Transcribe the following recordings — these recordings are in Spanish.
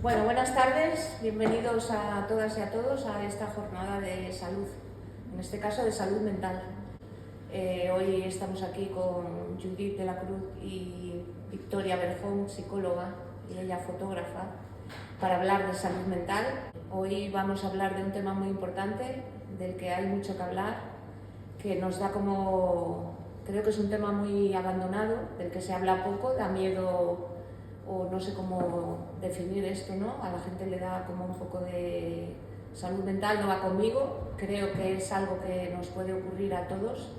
Bueno, buenas tardes, bienvenidos a todas y a todos a esta jornada de salud, en este caso de salud mental. Hoy estamos aquí con Judith de la Cruz y Victoria Berjón, psicóloga y ella fotógrafa, para hablar de salud mental. Hoy vamos a hablar de un tema muy importante, del que hay mucho que hablar, que nos da como... Creo que es un tema muy abandonado, del que se habla poco, da miedo o no sé cómo definir esto, ¿no? A la gente le da como un poco de salud mental, no va conmigo. Creo que es algo que nos puede ocurrir a todos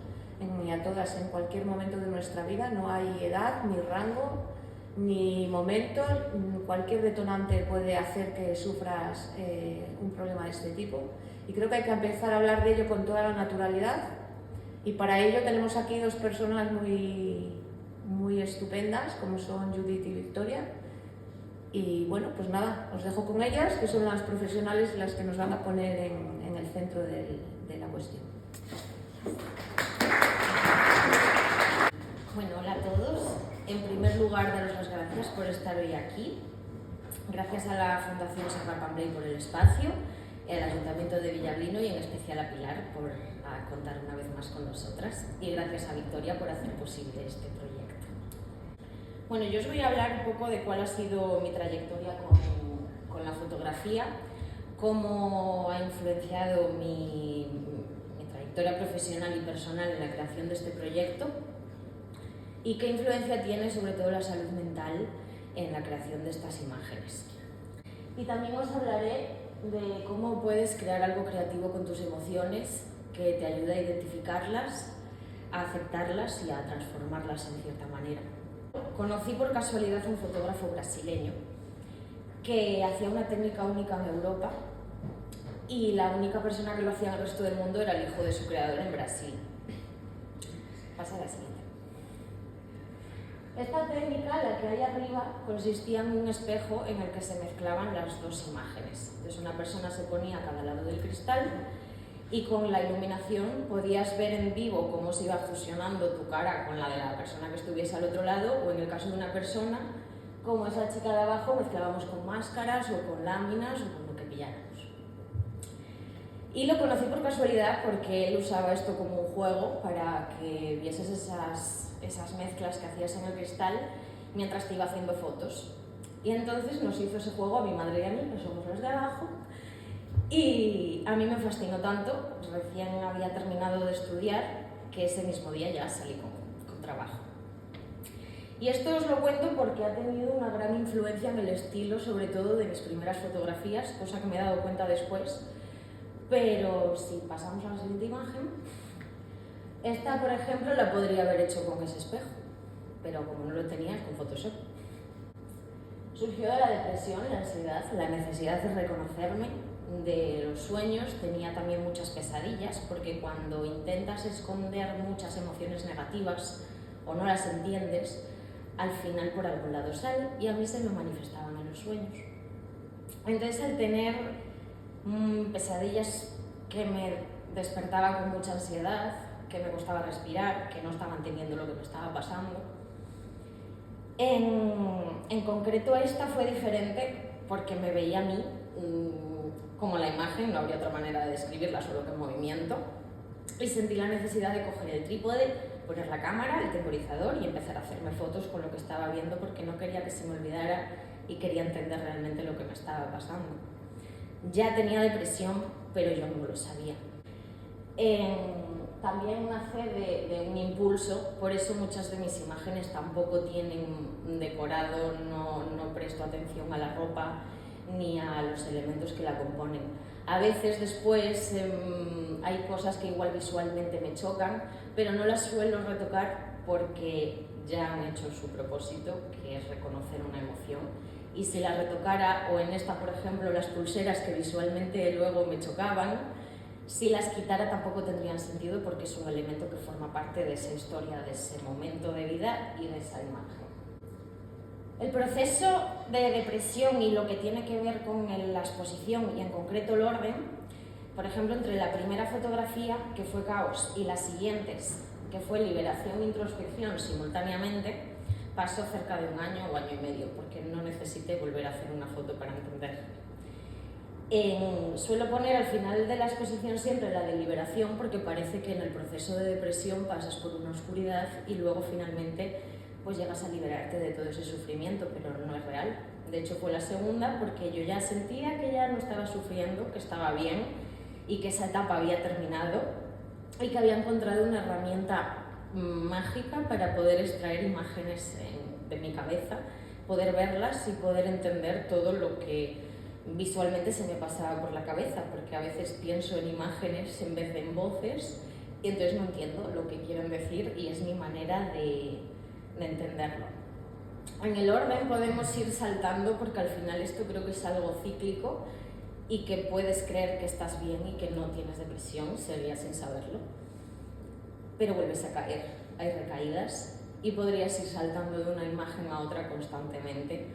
y a todas en cualquier momento de nuestra vida. No hay edad, ni rango, ni momento. Cualquier detonante puede hacer que sufras un problema de este tipo. Y creo que hay que empezar a hablar de ello con toda la naturalidad. Y para ello tenemos aquí dos personas muy estupendas, como son Judith y Victoria. Y bueno, pues nada, os dejo con ellas, que son las profesionales las que nos van a poner en el centro de la cuestión. Bueno, hola a todos. En primer lugar, daros las gracias por estar hoy aquí. Gracias a la Fundación Serra Pampley por el espacio, al Ayuntamiento de Villablino y en especial a Pilar por contar una vez más con nosotras. Y gracias a Victoria por hacer posible este proyecto. Bueno, yo os voy a hablar un poco de cuál ha sido mi trayectoria con la fotografía, cómo ha influenciado mi trayectoria profesional y personal en la creación de este proyecto y qué influencia tiene sobre todo la salud mental en la creación de estas imágenes. Y también os hablaré de cómo puedes crear algo creativo con tus emociones que te ayude a identificarlas, a aceptarlas y a transformarlas en cierta manera. Conocí por casualidad a un fotógrafo brasileño que hacía una técnica única en Europa y la única persona que lo hacía en el resto del mundo era el hijo de su creador en Brasil. Pasa a la siguiente. Esta técnica, la que hay arriba, consistía en un espejo en el que se mezclaban las dos imágenes. Entonces una persona se ponía a cada lado del cristal y con la iluminación podías ver en vivo cómo se iba fusionando tu cara con la de la persona que estuviese al otro lado, o en el caso de una persona, como esa chica de abajo, mezclábamos con máscaras o con láminas o con lo que pilláramos. Y lo conocí por casualidad porque él usaba esto como un juego para que vieses esas mezclas que hacías en el cristal mientras te iba haciendo fotos. Y entonces nos hizo ese juego a mi madre y a mí, que somos los de abajo, y a mí me fascinó tanto, recién había terminado de estudiar, que ese mismo día ya salí con trabajo. Y esto os lo cuento porque ha tenido una gran influencia en el estilo, sobre todo de mis primeras fotografías, cosa que me he dado cuenta después. Pero si pasamos a la siguiente imagen, esta, por ejemplo, la podría haber hecho con ese espejo, pero como no lo tenía, con Photoshop. Surgió de la depresión, la ansiedad, la necesidad de reconocerme, de los sueños. Tenía también muchas pesadillas, porque cuando intentas esconder muchas emociones negativas o no las entiendes, al final por algún lado sale, y a mí se me manifestaban en los sueños. Entonces, al tener pesadillas que me despertaban con mucha ansiedad, que me costaba respirar, que no estaba entendiendo lo que me estaba pasando, en concreto esta fue diferente porque me veía a mí como la imagen, no habría otra manera de describirla, solo que en movimiento, y sentí la necesidad de coger el trípode, poner la cámara, el temporizador y empezar a hacerme fotos con lo que estaba viendo, porque no quería que se me olvidara y quería entender realmente lo que me estaba pasando. Ya tenía depresión, pero yo no lo sabía. También nace de un impulso, por eso muchas de mis imágenes tampoco tienen decorado, no presto atención a la ropa ni a los elementos que la componen. A veces después hay cosas que igual visualmente me chocan, pero no las suelo retocar porque ya han hecho su propósito, que es reconocer una emoción. Y si la retocara, o en esta por ejemplo las pulseras que visualmente luego me chocaban, si las quitara tampoco tendrían sentido, porque es un elemento que forma parte de esa historia, de ese momento de vida y de esa imagen. El proceso de depresión y lo que tiene que ver con la exposición y en concreto el orden, por ejemplo, entre la primera fotografía, que fue caos, y las siguientes, que fue liberación e introspección simultáneamente, pasó cerca de 1 año o año y medio, porque no necesité volver a hacer una foto para entender. Suelo poner al final de la exposición siempre la de liberación, porque parece que en el proceso de depresión pasas por una oscuridad y luego finalmente pues llegas a liberarte de todo ese sufrimiento, pero no es real. De hecho fue la segunda, porque yo ya sentía que ya no estaba sufriendo, que estaba bien y que esa etapa había terminado y que había encontrado una herramienta mágica para poder extraer imágenes de mi cabeza, poder verlas y poder entender todo lo que visualmente se me pasaba por la cabeza, porque a veces pienso en imágenes en vez de en voces y entonces no entiendo lo que quieren decir y es mi manera de entenderlo. En el orden podemos ir saltando porque al final esto creo que es algo cíclico y que puedes creer que estás bien y que no tienes depresión, sería sin saberlo, pero vuelves a caer, hay recaídas y podrías ir saltando de una imagen a otra constantemente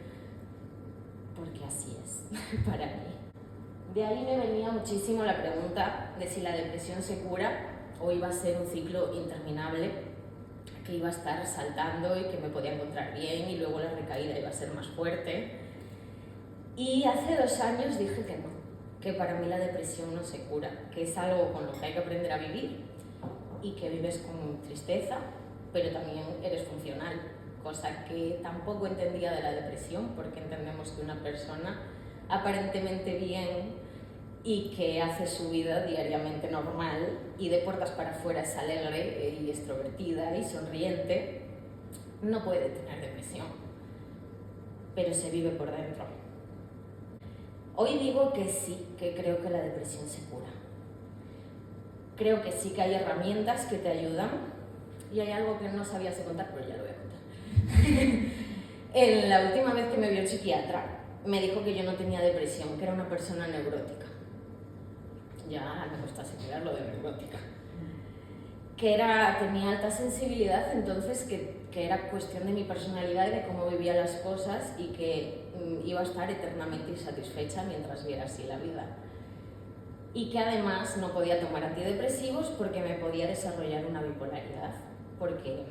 porque así es para mí. De ahí me venía muchísimo la pregunta de si la depresión se cura o iba a ser un ciclo interminable, que iba a estar saltando y que me podía encontrar bien y luego la recaída iba a ser más fuerte. Y hace 2 años dije que no, que para mí la depresión no se cura, que es algo con lo que hay que aprender a vivir y que vives con tristeza, pero también eres funcional, cosa que tampoco entendía de la depresión, porque entendemos que una persona aparentemente bien y que hace su vida diariamente normal y de puertas para afuera es alegre y extrovertida y sonriente, no puede tener depresión, pero se vive por dentro. Hoy digo que sí, que creo que la depresión se cura. Creo que sí que hay herramientas que te ayudan y hay algo que no sabías de contar, pero ya lo voy a contar. En la última vez que me vio el psiquiatra, me dijo que yo no tenía depresión, que era una persona neurótica. Ya me cuesta asimilar lo de neurótica. Que tenía alta sensibilidad, entonces que era cuestión de mi personalidad y de cómo vivía las cosas y que iba a estar eternamente insatisfecha mientras viera así la vida. Y que además no podía tomar antidepresivos porque me podía desarrollar una bipolaridad, porque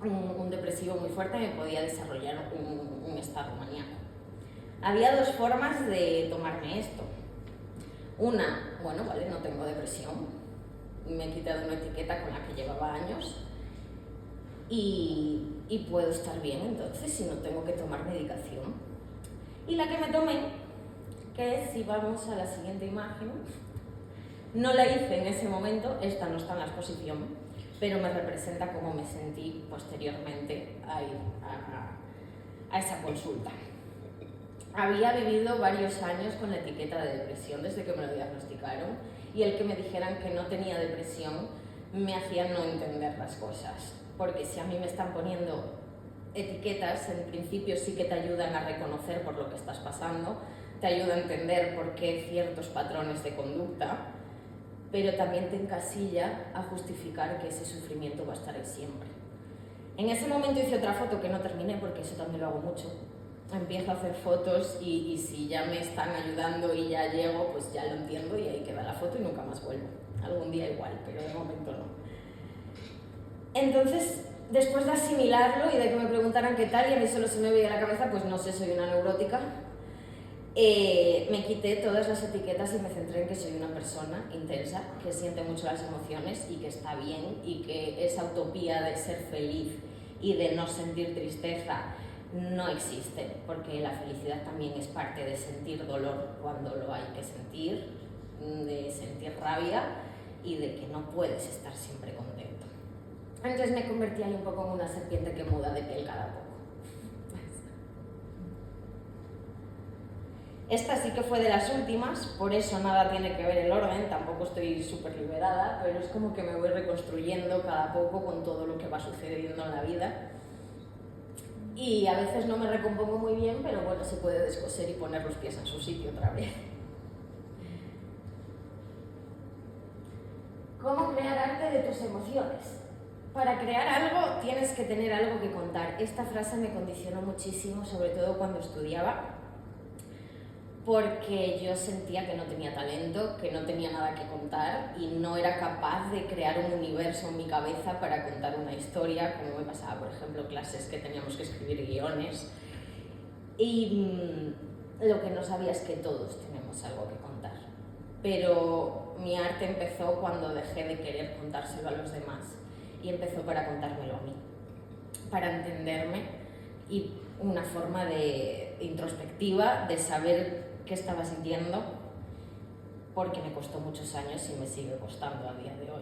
un depresivo muy fuerte me podía desarrollar un estado maníaco. Había 2 formas de tomarme esto. Una, bueno, vale, no tengo depresión, me he quitado una etiqueta con la que llevaba años y puedo estar bien entonces si no tengo que tomar medicación. Y la que me tomé, que es, si vamos a la siguiente imagen, no la hice en ese momento, esta no está en la exposición, pero me representa cómo me sentí posteriormente a esa consulta. Había vivido varios años con la etiqueta de depresión desde que me lo diagnosticaron y el que me dijeran que no tenía depresión me hacía no entender las cosas, porque si a mí me están poniendo etiquetas, en principio sí que te ayudan a reconocer por lo que estás pasando, te ayuda a entender por qué ciertos patrones de conducta, pero también te encasilla a justificar que ese sufrimiento va a estar ahí siempre. En ese momento hice otra foto que no terminé porque eso también lo hago mucho. Empiezo a hacer fotos y si ya me están ayudando y ya llego, pues ya lo entiendo y ahí queda la foto y nunca más vuelvo. Algún día igual, pero de momento no. Entonces, después de asimilarlo y de que me preguntaran qué tal y a mí solo se me veía la cabeza, pues no sé, soy una neurótica, me quité todas las etiquetas y me centré en que soy una persona intensa, que siente mucho las emociones y que está bien y que esa utopía de ser feliz y de no sentir tristeza no existe, porque la felicidad también es parte de sentir dolor cuando lo hay que sentir, de sentir rabia y de que no puedes estar siempre contento. Entonces me convertí ahí un poco en una serpiente que muda de piel cada poco. Esta sí que fue de las últimas, por eso nada tiene que ver el orden, tampoco estoy súper liberada, pero es como que me voy reconstruyendo cada poco con todo lo que va sucediendo en la vida. Y a veces no me recompongo muy bien, pero bueno, se puede descoser y poner los pies en su sitio otra vez. ¿Cómo crear arte de tus emociones? Para crear algo tienes que tener algo que contar. Esta frase me condicionó muchísimo, sobre todo cuando estudiaba, porque yo sentía que no tenía talento, que no tenía nada que contar y no era capaz de crear un universo en mi cabeza para contar una historia, como me pasaba, por ejemplo, clases que teníamos que escribir guiones. Y lo que no sabía es que todos tenemos algo que contar. Pero mi arte empezó cuando dejé de querer contárselo a los demás y empezó para contármelo a mí, para entenderme y una forma introspectiva de saber qué estaba sintiendo, porque me costó muchos años y me sigue costando a día de hoy.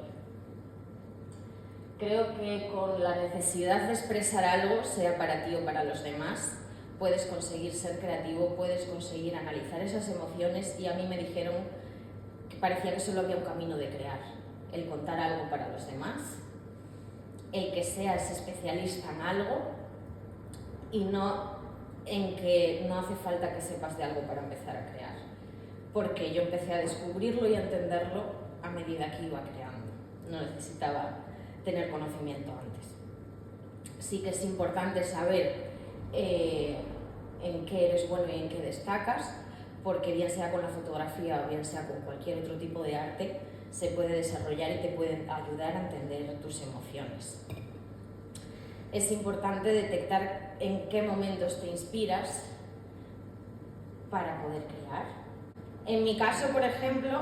Creo que con la necesidad de expresar algo, sea para ti o para los demás, puedes conseguir ser creativo, puedes conseguir analizar esas emociones, y a mí me dijeron que parecía que solo había un camino de crear, el contar algo para los demás, el que seas especialista en algo y no en que no hace falta que sepas de algo para empezar a crear, porque yo empecé a descubrirlo y a entenderlo a medida que iba creando, no necesitaba tener conocimiento antes. Sí que es importante saber en qué eres bueno y en qué destacas, porque bien sea con la fotografía o bien sea con cualquier otro tipo de arte, se puede desarrollar y te puede ayudar a entender tus emociones. Es importante detectar en qué momentos te inspiras para poder crear. En mi caso, por ejemplo,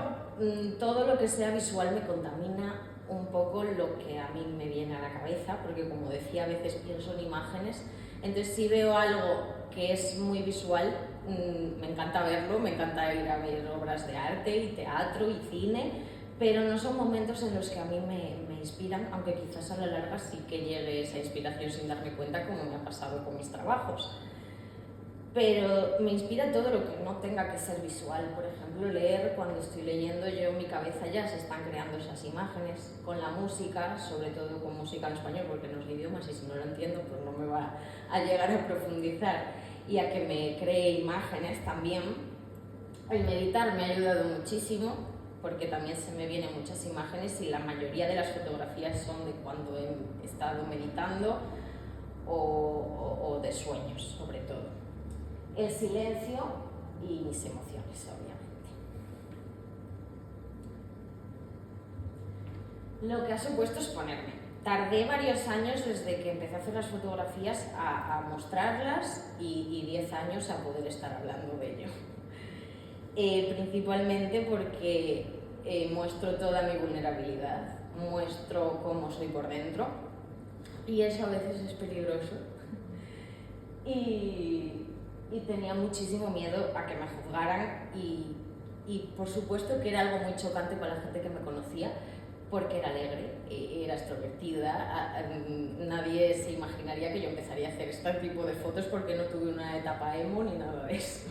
todo lo que sea visual me contamina un poco lo que a mí me viene a la cabeza, porque como decía, a veces pienso en imágenes, entonces si veo algo que es muy visual, me encanta verlo, me encanta ir a ver obras de arte y teatro y cine, pero no son momentos en los que a mí me inspiran, aunque quizás a la larga sí que llegue esa inspiración sin darme cuenta, como me ha pasado con mis trabajos. Pero me inspira todo lo que no tenga que ser visual. Por ejemplo, leer, cuando estoy leyendo, yo en mi cabeza ya se están creando esas imágenes. Con la música, sobre todo con música en español, porque no es mi idioma, y si no lo entiendo, pues no me va a llegar a profundizar y a que me cree imágenes también. El meditar me ha ayudado muchísimo, porque también se me vienen muchas imágenes y la mayoría de las fotografías son de cuando he estado meditando o de sueños, sobre todo. El silencio y mis emociones, obviamente. Lo que ha supuesto es ponerme. Tardé varios años desde que empecé a hacer las fotografías a mostrarlas y 10 años a poder estar hablando de ello. Principalmente porque muestro toda mi vulnerabilidad, muestro cómo soy por dentro, y eso a veces es peligroso. Y tenía muchísimo miedo a que me juzgaran y por supuesto que era algo muy chocante para la gente que me conocía, porque era alegre, era extrovertida, nadie se imaginaría que yo empezaría a hacer este tipo de fotos porque no tuve una etapa emo ni nada de eso.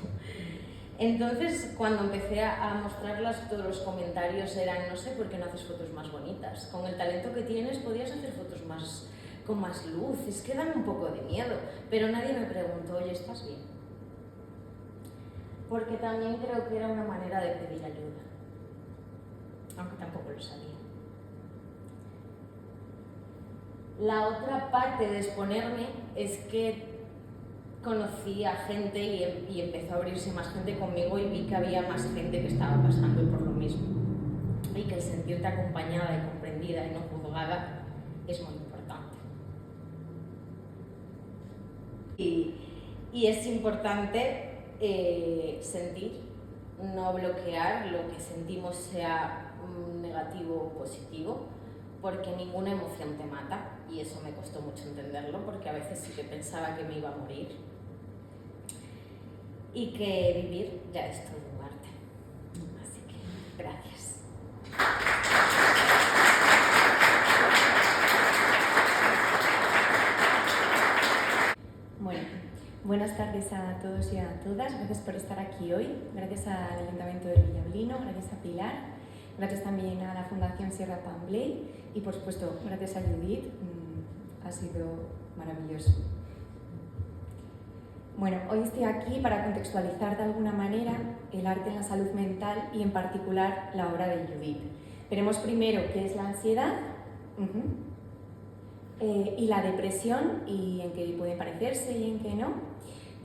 Entonces, cuando empecé a mostrarlas, todos los comentarios eran: no sé por qué no haces fotos más bonitas, con el talento que tienes podrías hacer fotos con más luz, es que dan un poco de miedo, pero nadie me preguntó: oye, ¿estás bien? Porque también creo que era una manera de pedir ayuda, aunque tampoco lo sabía. La otra parte de exponerme es que conocí a gente y empezó a abrirse más gente conmigo, y vi que había más gente que estaba pasando por lo mismo, y que el sentirte acompañada y comprendida y no juzgada es muy importante. Y es importante sentir, no bloquear lo que sentimos, sea negativo o positivo, porque ninguna emoción te mata, y eso me costó mucho entenderlo, porque a veces sí que pensaba que me iba a morir, y que vivir ya es todo un arte. Así que gracias. Bueno, buenas tardes a todos y a todas. Gracias por estar aquí hoy. Gracias al Ayuntamiento de Villablino, gracias a Pilar, gracias también a la Fundación Sierra Pambley y, por supuesto, gracias a Judith. Ha sido maravilloso. Bueno, hoy estoy aquí para contextualizar de alguna manera el arte en la salud mental y, en particular, la obra de Judith. Veremos primero qué es la ansiedad y la depresión, y en qué puede parecerse y en qué no.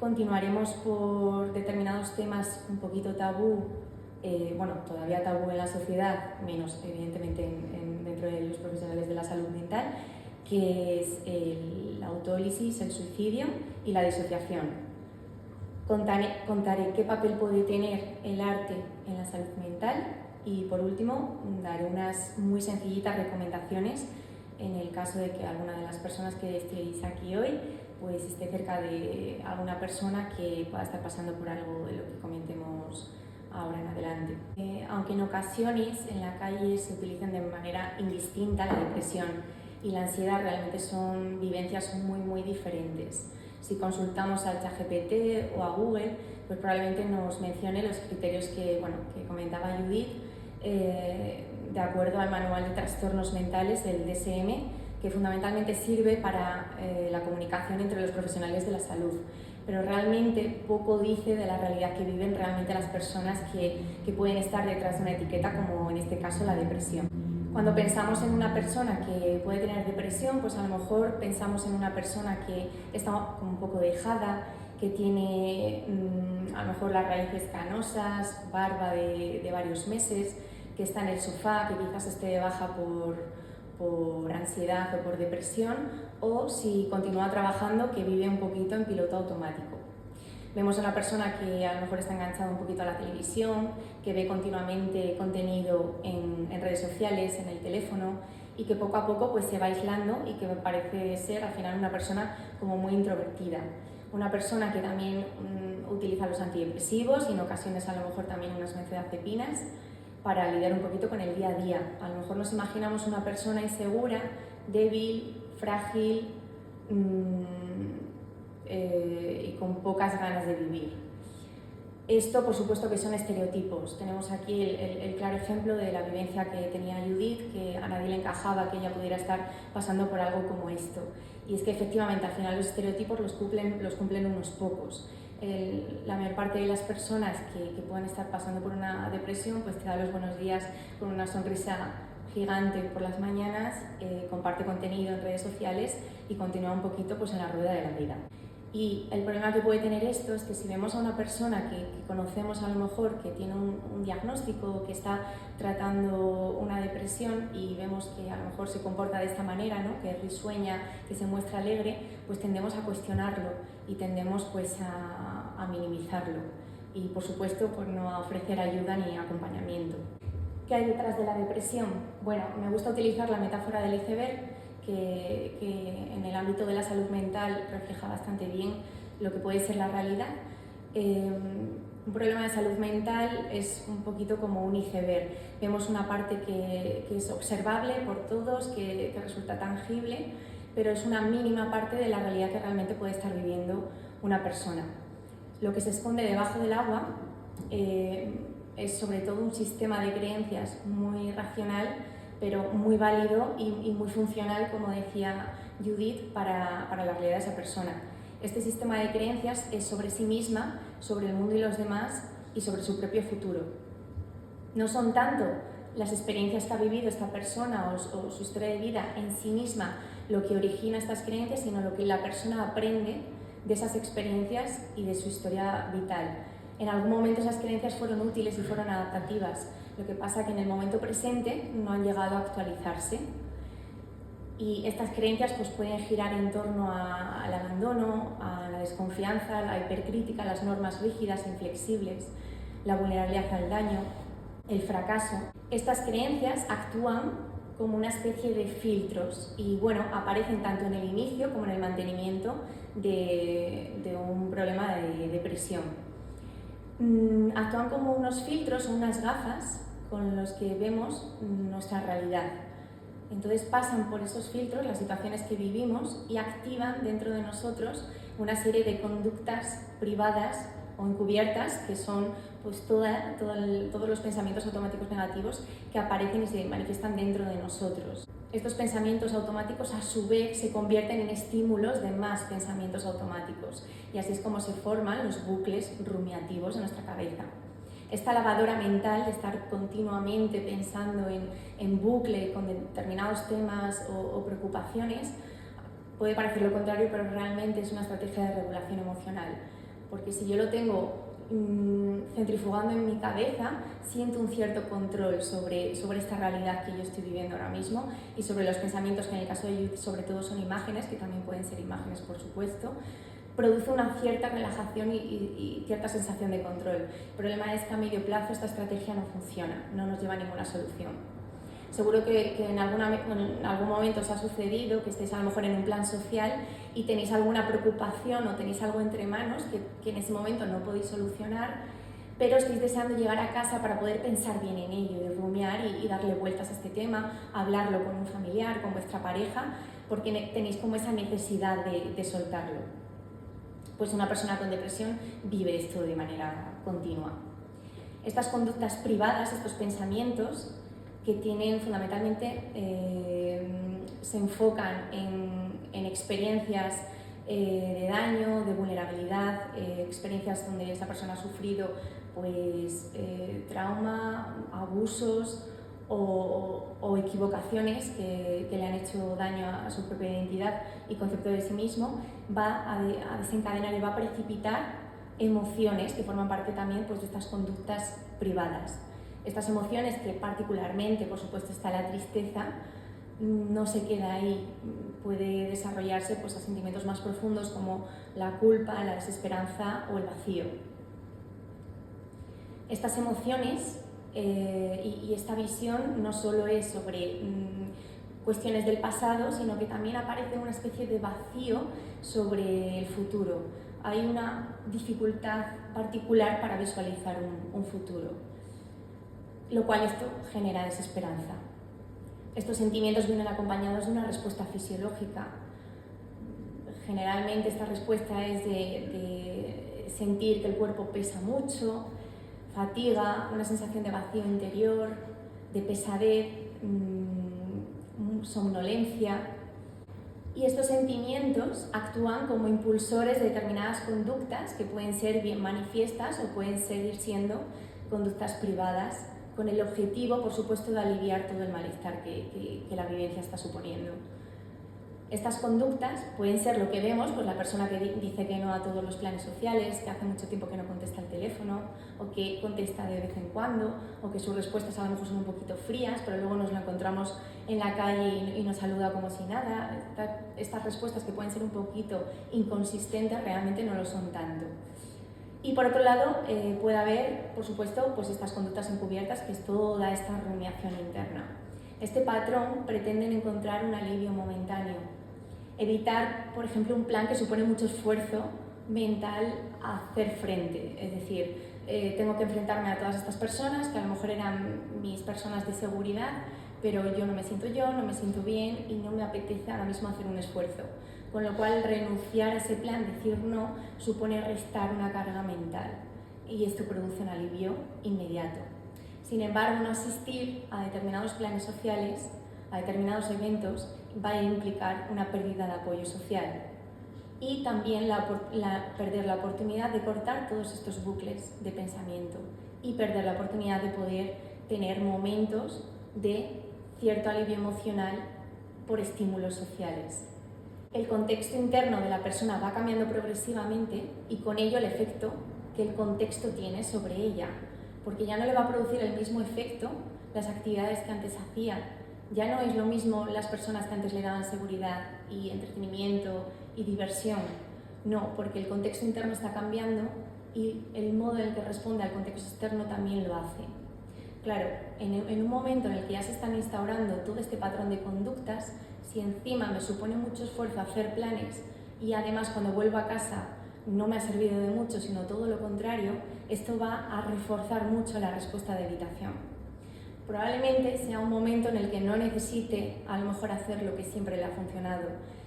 continuaremos por determinados temas un poquito tabú, bueno, todavía tabú en la sociedad, menos evidentemente dentro de los profesionales de la salud mental, que es la autólisis, el suicidio y la disociación. Contaré qué papel puede tener el arte en la salud mental y, por último, daré unas muy sencillitas recomendaciones en el caso de que alguna de las personas que estéis aquí hoy pues esté cerca de alguna persona que pueda estar pasando por algo de lo que comentemos ahora en adelante. Aunque en ocasiones en la calle se utilizan de manera indistinta, la depresión y la ansiedad realmente son vivencias muy diferentes. Si consultamos al ChatGPT o a Google, pues probablemente nos mencione los criterios que comentaba Judith, de acuerdo al Manual de Trastornos Mentales del DSM, que fundamentalmente sirve para la comunicación entre los profesionales de la salud, pero realmente poco dice de la realidad que viven realmente las personas que pueden estar detrás de una etiqueta, como en este caso la depresión. Cuando pensamos en una persona que puede tener depresión, pues a lo mejor pensamos en una persona que está un poco dejada, que tiene a lo mejor las raíces canosas, barba de varios meses, que está en el sofá, que quizás esté de baja por ansiedad o por depresión, o si continúa trabajando, que vive un poquito en piloto automático. Vemos a una persona que a lo mejor está enganchada un poquito a la televisión, que ve continuamente contenido en redes sociales, en el teléfono, y que poco a poco pues, se va aislando y que parece ser al final una persona como muy introvertida. Una persona que también utiliza los antidepresivos y en ocasiones a lo mejor también unas benzodiazepinas para lidiar un poquito con el día a día. A lo mejor nos imaginamos una persona insegura, débil, frágil, y con pocas ganas de vivir. Esto, por supuesto, que son estereotipos. Tenemos aquí el claro ejemplo de la vivencia que tenía Judith, que a nadie le encajaba que ella pudiera estar pasando por algo como esto. Y es que efectivamente al final los estereotipos los cumplen unos pocos. La mayor parte de las personas que puedan estar pasando por una depresión pues te da los buenos días con una sonrisa gigante por las mañanas, comparte contenido en redes sociales y continúa un poquito pues, en la rueda de la vida. Y el problema que puede tener esto es que si vemos a una persona que conocemos a lo mejor que tiene un diagnóstico, que está tratando una depresión y vemos que a lo mejor se comporta de esta manera, ¿no? Que es risueña, que se muestra alegre, pues tendemos a cuestionarlo y tendemos pues, a minimizarlo y por supuesto pues, no a ofrecer ayuda ni acompañamiento. ¿Qué hay detrás de la depresión? Bueno, me gusta utilizar la metáfora del iceberg, que en el ámbito de la salud mental refleja bastante bien lo que puede ser la realidad. Un problema de salud mental es un poquito como un iceberg. Vemos una parte que es observable por todos, que resulta tangible, pero es una mínima parte de la realidad que realmente puede estar viviendo una persona. Lo que se esconde debajo del agua es sobre todo un sistema de creencias muy racional, pero muy válido y muy funcional, como decía Judith, para la realidad de esa persona. Este sistema de creencias es sobre sí misma, sobre el mundo y los demás y sobre su propio futuro. No son tanto las experiencias que ha vivido esta persona o su historia de vida en sí misma lo que origina estas creencias, sino lo que la persona aprende de esas experiencias y de su historia vital. En algún momento esas creencias fueron útiles y fueron adaptativas. Lo que pasa es que en el momento presente no han llegado a actualizarse y estas creencias pues, pueden girar en torno al abandono, a la desconfianza, a la hipercrítica, a las normas rígidas e inflexibles, la vulnerabilidad al daño, el fracaso. Estas creencias actúan como una especie de filtros y bueno, aparecen tanto en el inicio como en el mantenimiento de un problema de depresión. Actúan como unos filtros o unas gafas con los que vemos nuestra realidad. Entonces pasan por esos filtros las situaciones que vivimos y activan dentro de nosotros una serie de conductas privadas o encubiertas que son pues, todos los pensamientos automáticos negativos que aparecen y se manifiestan dentro de nosotros. Estos pensamientos automáticos a su vez se convierten en estímulos de más pensamientos automáticos y así es como se forman los bucles rumiativos en nuestra cabeza. Esta lavadora mental de estar continuamente pensando en bucle con determinados temas o preocupaciones puede parecer lo contrario, pero realmente es una estrategia de regulación emocional. porque si yo lo tengo centrifugando en mi cabeza, siento un cierto control sobre esta realidad que yo estoy viviendo ahora mismo y sobre los pensamientos, que en el caso de Judith sobre todo son imágenes, que también pueden ser imágenes por supuesto, produce una cierta relajación y cierta sensación de control. El problema es que a medio plazo esta estrategia no funciona, no nos lleva a ninguna solución. Seguro que en algún momento os ha sucedido que estéis a lo mejor en un plan social y tenéis alguna preocupación o tenéis algo entre manos que en ese momento no podéis solucionar, pero estáis deseando llegar a casa para poder pensar bien en ello, y rumiar y darle vueltas a este tema, hablarlo con un familiar, con vuestra pareja, porque tenéis como esa necesidad de soltarlo. Pues una persona con depresión vive esto de manera continua. Estas conductas privadas, estos pensamientos, que tienen fundamentalmente, se enfocan en experiencias de daño, de vulnerabilidad, experiencias donde esa persona ha sufrido pues, trauma, abusos o equivocaciones que le han hecho daño a su propia identidad y concepto de sí mismo, va a desencadenar y va a precipitar emociones que forman parte también pues, de estas conductas privadas. Estas emociones, que particularmente, por supuesto, está la tristeza, no se queda ahí, puede desarrollarse pues, a sentimientos más profundos como la culpa, la desesperanza o el vacío. Estas emociones y esta visión no solo es sobre cuestiones del pasado, sino que también aparece una especie de vacío sobre el futuro. Hay una dificultad particular para visualizar un futuro, lo cual esto genera desesperanza. Estos sentimientos vienen acompañados de una respuesta fisiológica. Generalmente esta respuesta es de sentir que el cuerpo pesa mucho, fatiga, una sensación de vacío interior, de pesadez, somnolencia. Y estos sentimientos actúan como impulsores de determinadas conductas que pueden ser bien manifiestas o pueden seguir siendo conductas privadas, con el objetivo, por supuesto, de aliviar todo el malestar que la vivencia está suponiendo. Estas conductas pueden ser lo que vemos, pues la persona que dice que no a todos los planes sociales, que hace mucho tiempo que no contesta el teléfono, o que contesta de vez en cuando, o que sus respuestas a lo mejor son un poquito frías, pero luego nos lo encontramos en la calle y nos saluda como si nada. Estas respuestas, que pueden ser un poquito inconsistentes, realmente no lo son tanto. Y por otro lado, puede haber, por supuesto, pues estas conductas encubiertas, que es toda esta rumiación interna. Este patrón pretende encontrar un alivio momentáneo, evitar, por ejemplo, un plan que supone mucho esfuerzo mental a hacer frente. Es decir, tengo que enfrentarme a todas estas personas, que a lo mejor eran mis personas de seguridad, pero yo, no me siento bien y no me apetece ahora mismo hacer un esfuerzo. Con lo cual, renunciar a ese plan, decir no, supone restar una carga mental, y esto produce un alivio inmediato. Sin embargo, no asistir a determinados planes sociales, a determinados eventos, va a implicar una pérdida de apoyo social y también perder la oportunidad de cortar todos estos bucles de pensamiento y perder la oportunidad de poder tener momentos de cierto alivio emocional por estímulos sociales. El contexto interno de la persona va cambiando progresivamente y con ello el efecto que el contexto tiene sobre ella, porque ya no le va a producir el mismo efecto las actividades que antes hacía. Ya no es lo mismo las personas que antes le daban seguridad y entretenimiento y diversión. No, porque el contexto interno está cambiando y el modo en el que responde al contexto externo también lo hace. Claro, en un momento en el que ya se están instaurando todo este patrón de conductas, si encima me supone mucho esfuerzo hacer planes y además cuando vuelvo a casa no me ha servido de mucho, sino todo lo contrario, esto va a reforzar mucho la respuesta de evitación. Probablemente sea un momento en el que no necesite a lo mejor hacer lo que siempre le ha funcionado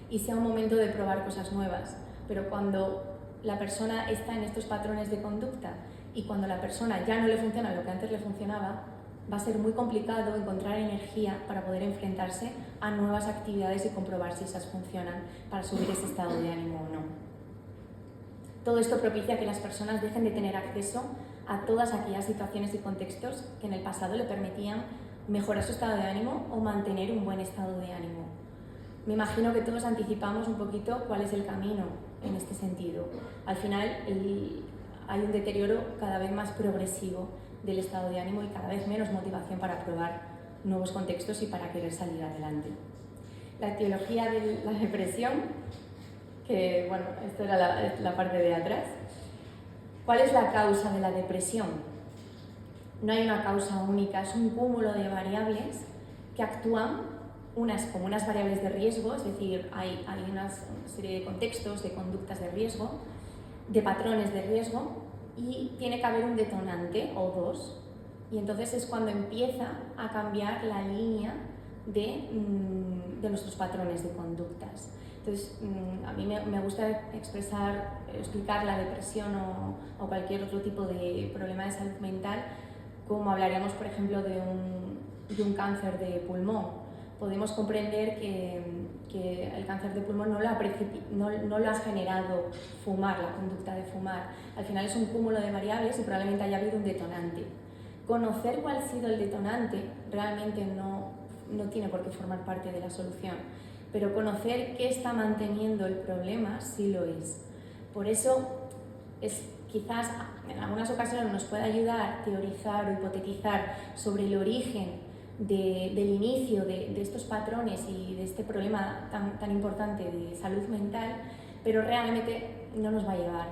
y sea un momento de probar cosas nuevas, pero cuando la persona está en estos patrones de conducta y cuando la persona ya no le funciona lo que antes le funcionaba, va a ser muy complicado encontrar energía para poder enfrentarse a nuevas actividades y comprobar si esas funcionan para subir ese estado de ánimo o no. Todo esto propicia que las personas dejen de tener acceso a todas aquellas situaciones y contextos que en el pasado le permitían mejorar su estado de ánimo o mantener un buen estado de ánimo. Me imagino que todos anticipamos un poquito cuál es el camino en este sentido. Al final hay un deterioro cada vez más progresivo del estado de ánimo y cada vez menos motivación para probar nuevos contextos y para querer salir adelante. La etiología de la depresión, que bueno, esto era la parte de atrás. ¿Cuál es la causa de la depresión? No hay una causa única, es un cúmulo de variables que actúan como unas variables de riesgo, es decir, hay una serie de contextos, de conductas de riesgo, de patrones de riesgo, y tiene que haber un detonante o dos, y entonces es cuando empieza a cambiar la línea de nuestros patrones de conductas. Entonces, a mí me gusta explicar la depresión o cualquier otro tipo de problema de salud mental, como hablaríamos, por ejemplo, de un cáncer de pulmón. Podemos comprender que el cáncer de pulmón no lo ha generado fumar, la conducta de fumar. Al final es un cúmulo de variables y probablemente haya habido un detonante. Conocer cuál ha sido el detonante realmente no tiene por qué formar parte de la solución, pero conocer qué está manteniendo el problema sí lo es. Por eso quizás en algunas ocasiones nos puede ayudar a teorizar o hipotetizar sobre el origen del inicio de estos patrones y de este problema tan importante de salud mental, pero realmente no nos va a llevar,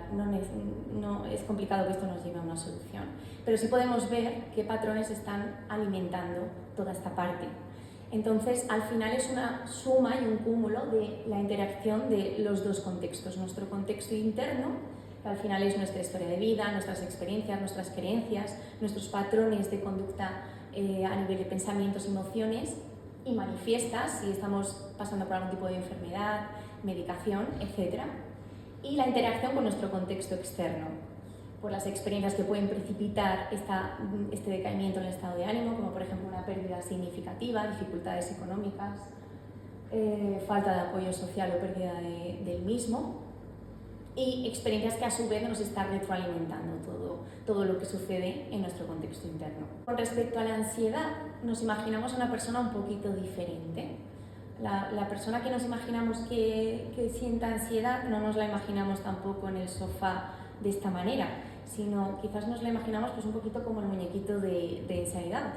es complicado que esto nos lleve a una solución. Pero sí podemos ver qué patrones están alimentando toda esta parte. Entonces, al final es una suma y un cúmulo de la interacción de los dos contextos. Nuestro contexto interno, que al final es nuestra historia de vida, nuestras experiencias, nuestras creencias, nuestros patrones de conducta a nivel de pensamientos y emociones, y manifiestas si estamos pasando por algún tipo de enfermedad, medicación, etc. Y la interacción con nuestro contexto externo, por las experiencias que pueden precipitar este decaimiento en el estado de ánimo, como por ejemplo una pérdida significativa, dificultades económicas, falta de apoyo social o pérdida del mismo, y experiencias que a su vez nos están retroalimentando todo lo que sucede en nuestro contexto interno. Con respecto a la ansiedad, nos imaginamos a una persona un poquito diferente. La persona que nos imaginamos que sienta ansiedad no nos la imaginamos tampoco en el sofá de esta manera, sino quizás nos la imaginamos pues un poquito como el muñequito de Insanidad,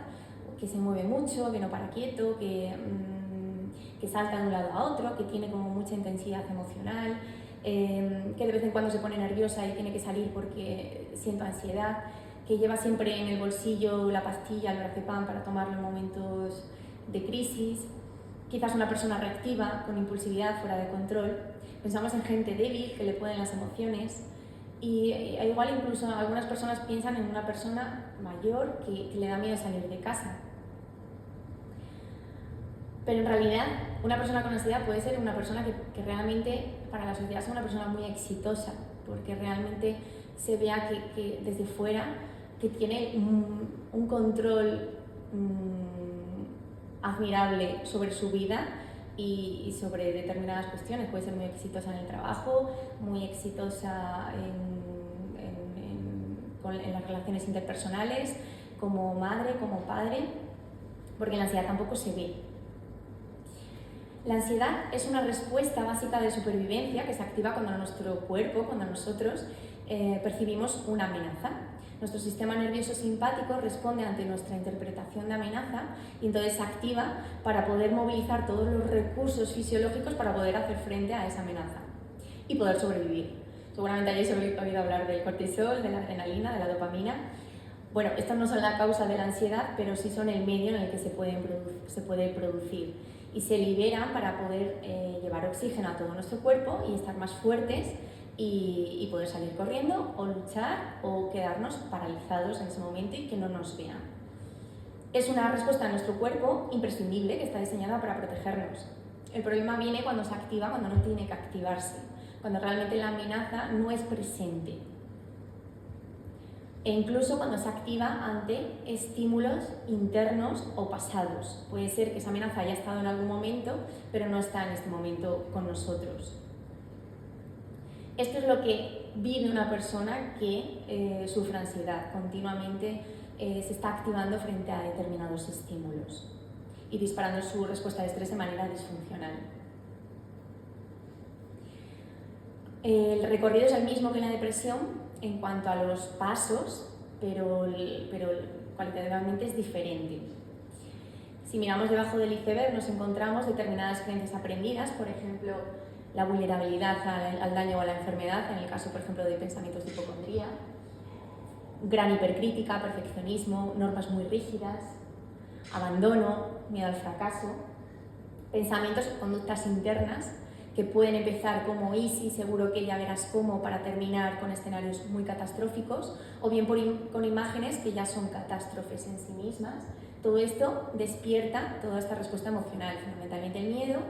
que se mueve mucho, que no para quieto, que salta de un lado a otro, que tiene como mucha intensidad emocional, que de vez en cuando se pone nerviosa y tiene que salir porque siente ansiedad, que lleva siempre en el bolsillo la pastilla, el Lorazepam para tomarlo en momentos de crisis, quizás una persona reactiva, con impulsividad, fuera de control. Pensamos en gente débil, que le pueden las emociones, y igual incluso algunas personas piensan en una persona mayor que le da miedo salir de casa. Pero en realidad, una persona con ansiedad puede ser una persona que realmente para la sociedad sea una persona muy exitosa, porque realmente se vea que desde fuera que tiene un control admirable sobre su vida y sobre determinadas cuestiones. Puede ser muy exitosa en el trabajo, muy exitosa en las relaciones interpersonales, como madre, como padre, porque la ansiedad tampoco se ve. La ansiedad es una respuesta básica de supervivencia que se activa cuando nuestro cuerpo, cuando nosotros percibimos una amenaza. Nuestro sistema nervioso simpático responde ante nuestra interpretación de amenaza y entonces se activa para poder movilizar todos los recursos fisiológicos para poder hacer frente a esa amenaza y poder sobrevivir. Seguramente hayáis oído hablar del cortisol, de la adrenalina, de la dopamina. Bueno, estas no son la causa de la ansiedad, pero sí son el medio en el que se puede producir y se liberan para poder llevar oxígeno a todo nuestro cuerpo y estar más fuertes y poder salir corriendo o luchar o quedarnos paralizados en ese momento y que no nos vean. Es una respuesta de nuestro cuerpo imprescindible que está diseñada para protegernos. El problema viene cuando se activa, cuando no tiene que activarse, cuando realmente la amenaza no es presente. E incluso cuando se activa ante estímulos internos o pasados. Puede ser que esa amenaza haya estado en algún momento, pero no está en este momento con nosotros. Esto es lo que vive una persona que sufre ansiedad. Continuamente se está activando frente a determinados estímulos y disparando su respuesta de estrés de manera disfuncional. El recorrido es el mismo que en la depresión en cuanto a los pasos, pero cualitativamente es diferente. Si miramos debajo del iceberg nos encontramos determinadas creencias aprendidas, por ejemplo, la vulnerabilidad al daño o a la enfermedad, en el caso, por ejemplo, de pensamientos de hipocondría, gran hipercrítica, perfeccionismo, normas muy rígidas, abandono, miedo al fracaso, pensamientos o conductas internas que pueden empezar como easy, seguro que ya verás cómo, para terminar con escenarios muy catastróficos, o bien con imágenes que ya son catástrofes en sí mismas. Todo esto despierta toda esta respuesta emocional, fundamentalmente el miedo,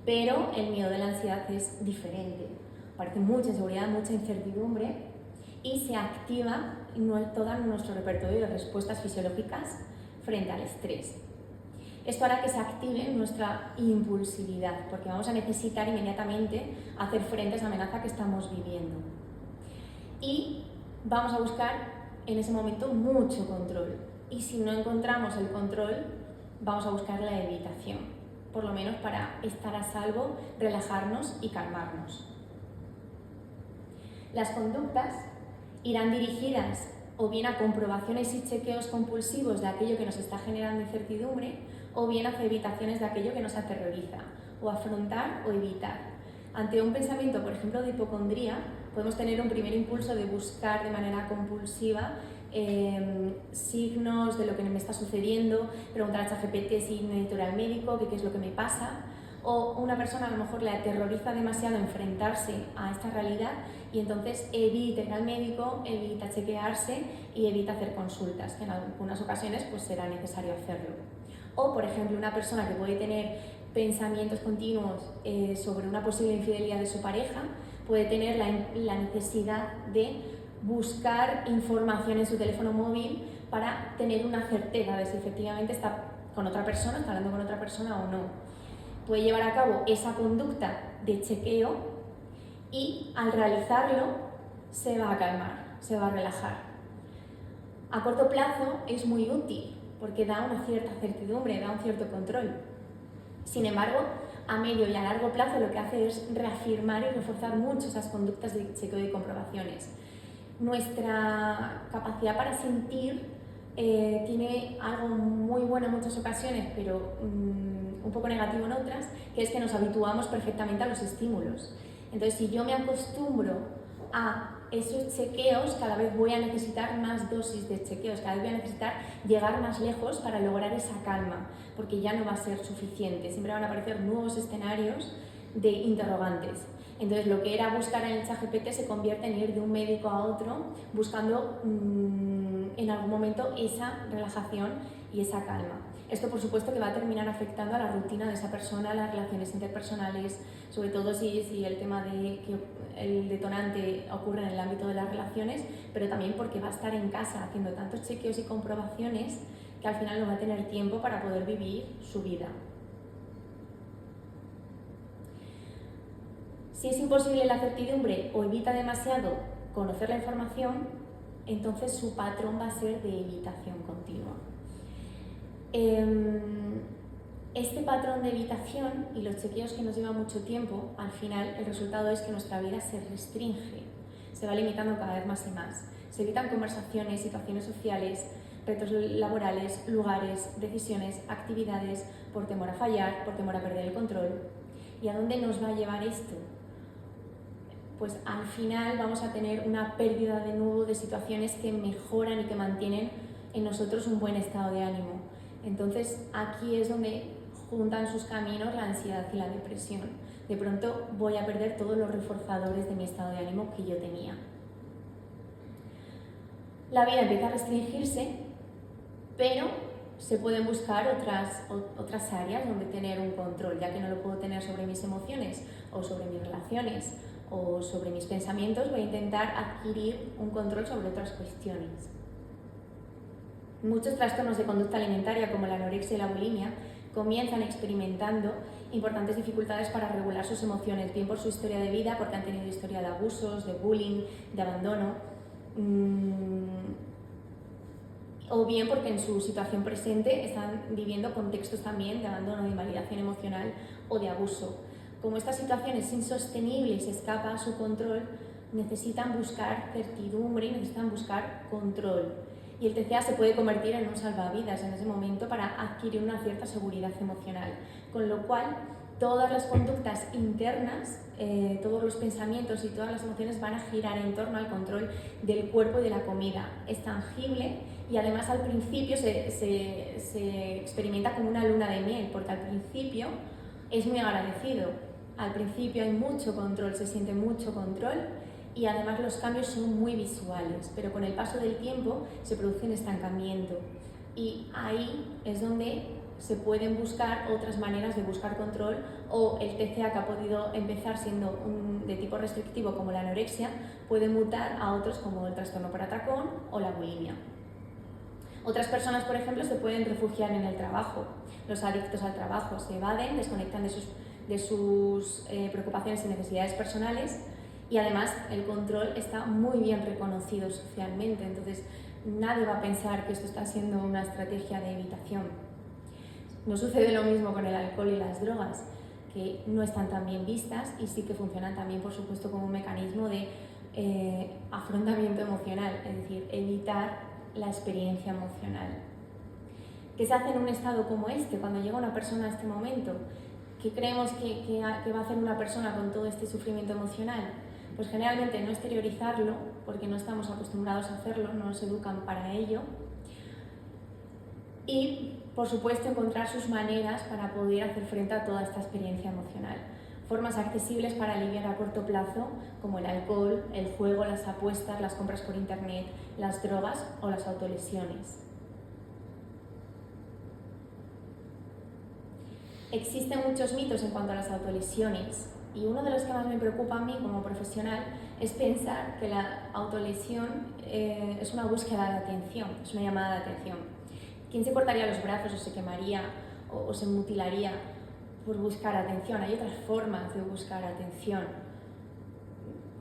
pero el miedo de la ansiedad es diferente. Aparece mucha inseguridad, mucha incertidumbre y se activa todo nuestro repertorio de respuestas fisiológicas frente al estrés. Esto hará que se active nuestra impulsividad, porque vamos a necesitar inmediatamente hacer frente a esa amenaza que estamos viviendo. Y vamos a buscar en ese momento mucho control. Y si no encontramos el control, vamos a buscar la evitación, por lo menos para estar a salvo, relajarnos y calmarnos. Las conductas irán dirigidas o bien a comprobaciones y chequeos compulsivos de aquello que nos está generando incertidumbre, o bien hacia evitaciones de aquello que nos aterroriza, o afrontar o evitar. Ante un pensamiento, por ejemplo, de hipocondría, podemos tener un primer impulso de buscar de manera compulsiva signos de lo que me está sucediendo, preguntar a ChatGPT si necesito ir al médico, qué es lo que me pasa, o una persona a lo mejor le aterroriza demasiado enfrentarse a esta realidad y entonces evita ir al médico, evita chequearse y evita hacer consultas, que en algunas ocasiones pues será necesario hacerlo. O, por ejemplo, una persona que puede tener pensamientos continuos sobre una posible infidelidad de su pareja, puede tener la necesidad de buscar información en su teléfono móvil para tener una certeza de si efectivamente está con otra persona, está hablando con otra persona o no. Puede llevar a cabo esa conducta de chequeo y al realizarlo se va a calmar, se va a relajar. A corto plazo es muy útil porque da una cierta certidumbre, da un cierto control. Sin embargo, a medio y a largo plazo lo que hace es reafirmar y reforzar mucho esas conductas de chequeo y comprobaciones. Nuestra capacidad para sentir tiene algo muy bueno en muchas ocasiones, pero un poco negativo en otras, que es que nos habituamos perfectamente a los estímulos. Entonces, si yo me acostumbro a esos chequeos, cada vez voy a necesitar más dosis de chequeos, cada vez voy a necesitar llegar más lejos para lograr esa calma, porque ya no va a ser suficiente, siempre van a aparecer nuevos escenarios de interrogantes. Entonces, lo que era buscar en el ChatGPT se convierte en ir de un médico a otro buscando en algún momento esa relajación y esa calma. Esto, por supuesto, que va a terminar afectando a la rutina de esa persona, a las relaciones interpersonales, sobre todo si el tema de que el detonante ocurre en el ámbito de las relaciones, pero también porque va a estar en casa haciendo tantos chequeos y comprobaciones que al final no va a tener tiempo para poder vivir su vida. Si es imposible la certidumbre o evita demasiado conocer la información, entonces su patrón va a ser de evitación continua. Este patrón de evitación y los chequeos que nos llevan mucho tiempo, al final el resultado es que nuestra vida se restringe, se va limitando cada vez más y más. Se evitan conversaciones, situaciones sociales, retos laborales, lugares, decisiones, actividades, por temor a fallar, por temor a perder el control. ¿Y a dónde nos va a llevar esto? Pues al final vamos a tener una pérdida de nuevo de situaciones que mejoran y que mantienen en nosotros un buen estado de ánimo. Entonces aquí es donde juntan sus caminos la ansiedad y la depresión. De pronto voy a perder todos los reforzadores de mi estado de ánimo que yo tenía. La vida empieza a restringirse, pero se pueden buscar otras áreas donde tener un control, ya que no lo puedo tener sobre mis emociones o sobre mis relaciones o sobre mis pensamientos, voy a intentar adquirir un control sobre otras cuestiones. Muchos trastornos de conducta alimentaria, como la anorexia y la bulimia, comienzan experimentando importantes dificultades para regular sus emociones, bien por su historia de vida, porque han tenido historia de abusos, de bullying, de abandono, o bien porque en su situación presente están viviendo contextos también de abandono, de invalidación emocional o de abuso. Como esta situación es insostenible y se escapa a su control, necesitan buscar certidumbre y necesitan buscar control. Y el TCA se puede convertir en un salvavidas en ese momento para adquirir una cierta seguridad emocional. Con lo cual, todas las conductas internas, todos los pensamientos y todas las emociones van a girar en torno al control del cuerpo y de la comida. Es tangible y además al principio se experimenta como una luna de miel, porque al principio es muy agradecido. Al principio hay mucho control, se siente mucho control y además los cambios son muy visuales, pero con el paso del tiempo se produce un estancamiento y ahí es donde se pueden buscar otras maneras de buscar control, o el TCA, que ha podido empezar siendo de tipo restrictivo como la anorexia, puede mutar a otros como el trastorno por atracón o la bulimia. Otras personas, por ejemplo, se pueden refugiar en el trabajo. Los adictos al trabajo se evaden, desconectan de sus preocupaciones y necesidades personales, y además el control está muy bien reconocido socialmente, entonces nadie va a pensar que esto está siendo una estrategia de evitación. No sucede lo mismo con el alcohol y las drogas, que no están tan bien vistas y sí que funcionan también, por supuesto, como un mecanismo de afrontamiento emocional, es decir, evitar la experiencia emocional. ¿Qué se hace en un estado como este, cuando llega una persona a este momento? ¿Qué creemos que va a hacer una persona con todo este sufrimiento emocional? Pues generalmente no exteriorizarlo, porque no estamos acostumbrados a hacerlo, no nos educan para ello. Y, por supuesto, encontrar sus maneras para poder hacer frente a toda esta experiencia emocional. Formas accesibles para aliviar a corto plazo, como el alcohol, el juego, las apuestas, las compras por internet, las drogas o las autolesiones. Existen muchos mitos en cuanto a las autolesiones y uno de los que más me preocupa a mí como profesional es pensar que la autolesión es una búsqueda de atención, es una llamada de atención. ¿Quién se cortaría los brazos o se quemaría o se mutilaría por buscar atención? Hay otras formas de buscar atención,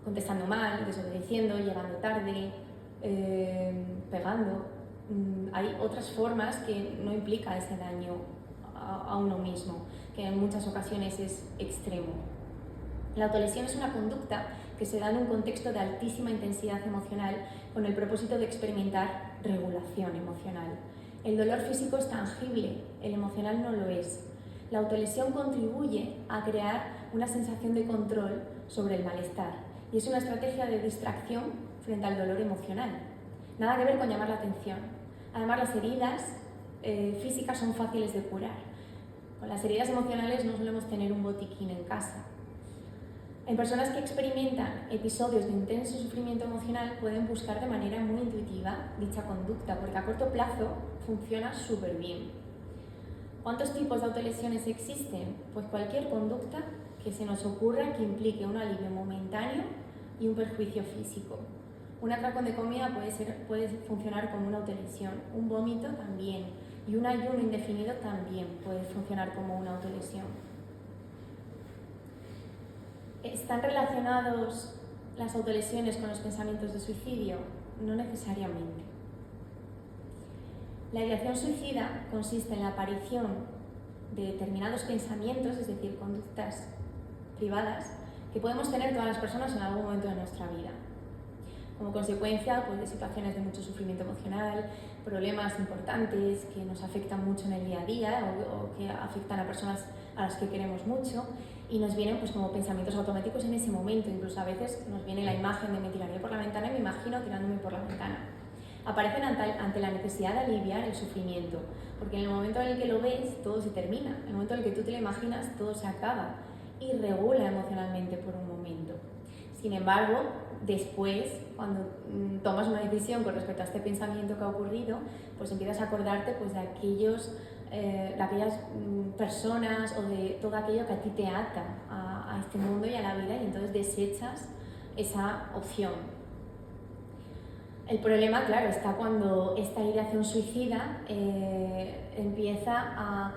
contestando mal, desobedeciendo, llegando tarde, pegando. Hay otras formas que no implica ese daño a uno mismo, que en muchas ocasiones es extremo. La autolesión es una conducta que se da en un contexto de altísima intensidad emocional con el propósito de experimentar regulación emocional. El dolor físico es tangible, el emocional no lo es. La autolesión contribuye a crear una sensación de control sobre el malestar y es una estrategia de distracción frente al dolor emocional. Nada que ver con llamar la atención. Además, las heridas físicas son fáciles de curar. Con las heridas emocionales no solemos tener un botiquín en casa. En personas que experimentan episodios de intenso sufrimiento emocional pueden buscar de manera muy intuitiva dicha conducta, porque a corto plazo funciona súper bien. ¿Cuántos tipos de autolesiones existen? Pues cualquier conducta que se nos ocurra que implique un alivio momentáneo y un perjuicio físico. Un atracón de comida puede funcionar como una autolesión, un vómito también, y un ayuno indefinido también puede funcionar como una autolesión. ¿Están relacionados las autolesiones con los pensamientos de suicidio? No necesariamente. La ideación suicida consiste en la aparición de determinados pensamientos, es decir, conductas privadas, que podemos tener todas las personas en algún momento de nuestra vida. Como consecuencia pues, de situaciones de mucho sufrimiento emocional, problemas importantes que nos afectan mucho en el día a día o que afectan a personas a las que queremos mucho, y nos vienen pues, como pensamientos automáticos en ese momento. Incluso a veces nos viene la imagen de me tiraría por la ventana y me imagino tirándome por la ventana. Aparecen ante la necesidad de aliviar el sufrimiento, porque en el momento en el que lo ves todo se termina, en el momento en el que tú te lo imaginas todo se acaba y regula emocionalmente por un momento. Sin embargo, después, cuando tomas una decisión con respecto a este pensamiento que ha ocurrido, pues empiezas a acordarte pues, de aquellas personas o de todo aquello que a ti te ata a este mundo y a la vida, y entonces desechas esa opción. El problema, claro, está cuando esta ideación suicida empieza a